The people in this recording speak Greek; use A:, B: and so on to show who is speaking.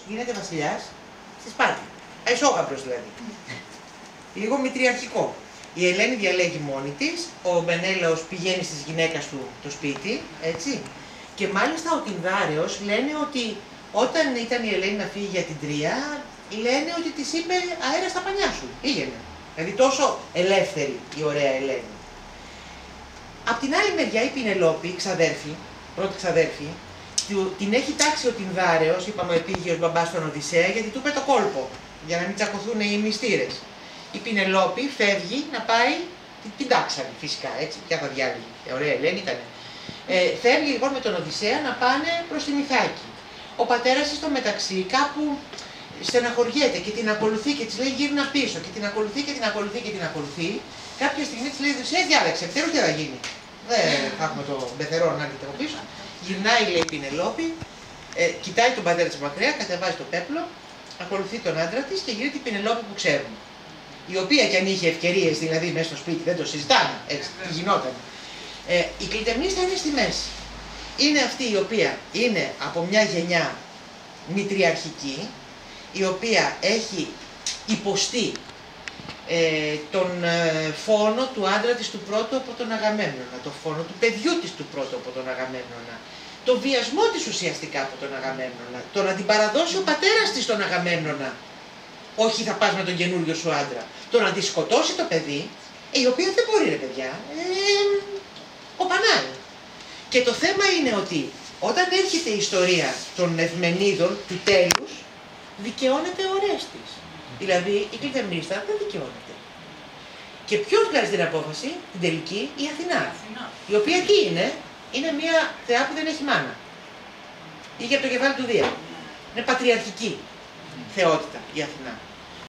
A: γίνεται βασιλιάς στη Σπάρτη. Αισόγαμπρος δηλαδή. Λίγο μητριαρχικό. Η Ελένη διαλέγει μόνη της, ο Μενέλαος πηγαίνει στις γυναίκας του το σπίτι, έτσι. Και μάλιστα ο Τινδάρεος λένε ότι όταν ήταν η Ελένη να φύγει για την Τρία, λένε ότι της είπε αέρα στα πανιά σου, πήγαινε. Δηλαδή τόσο ελεύθερη η ωραία Ελένη. Απ' την άλλη μεριά η Πινελόπη, ξαδέρφη, πρώτη ξαδέρφη, την έχει τάξει ο Τινδάρεος, είπαμε ο επίγειος μπαμπάς στον Οδυσσέα, γιατί του είπε το κόλπο, για να μην τσακωθούν οι μυστήρες. Η Πινελόπη φεύγει να πάει, την τάξανε φυσικά, έτσι, πια θα διάλεγε, ωραία Ελένη ήταν. Φεύγει λοιπόν με τον Οδυσσέα να πάνε προς την Ιθάκη. Ο πατέρας της στο μεταξύ κάπου στεναχωριέται και την ακολουθεί και της λέει γύρνα πίσω και την ακολουθεί και την ακολουθεί και την ακολουθεί. Κάποια στιγμή της λέει Οδυσσέα διάλεξε, επιτέλους τι θα γίνει. Δεν θα έχουμε τον πεθερό να έρχεται από πίσω. Γυρνάει λέει η Πινελόπη, κοιτάει τον πατέρα της μακριά, κατεβάζει το πέπλο, ακολουθεί τον άντρα της και γυρίζει την Πινελόπη που ξέρουμε. Η οποία κι αν είχε ευκαιρίες δηλαδή μέσα στο σπίτι, δεν το συζητάμε, έτσι, τι γινόταν. Η Κλειτεμνίστα είναι στη μέση. Είναι αυτή η οποία είναι από μια γενιά μητριαρχική, η οποία έχει υποστεί τον φόνο του άντρα της του πρώτου από τον Αγαμέμνονα, τον φόνο του παιδιού της του πρώτου από τον Αγαμέμνονα, τον βιασμό της ουσιαστικά από τον Αγαμέμνονα, το να την παραδώσει ο πατέρας της τον Αγαμέμνονα, όχι θα πας με τον καινούριο σου άντρα, το να τη σκοτώσει το παιδί, η οποία δεν μπορεί ρε παιδιά, κοπανάει. Και το θέμα είναι ότι όταν έρχεται η ιστορία των Ευμενίδων του τέλους, δικαιώνεται ο Ορέστης. Δηλαδή η Κλειτεμνίστα δεν δικαιώνεται. Και ποιος βγάζει την απόφαση, την τελική, η Αθηνά. Η οποία τι είναι μια θεά που δεν έχει μάνα. Είχε από το κεφάλι του Δία. Είναι πατριαρχική θεότητα η Αθηνά.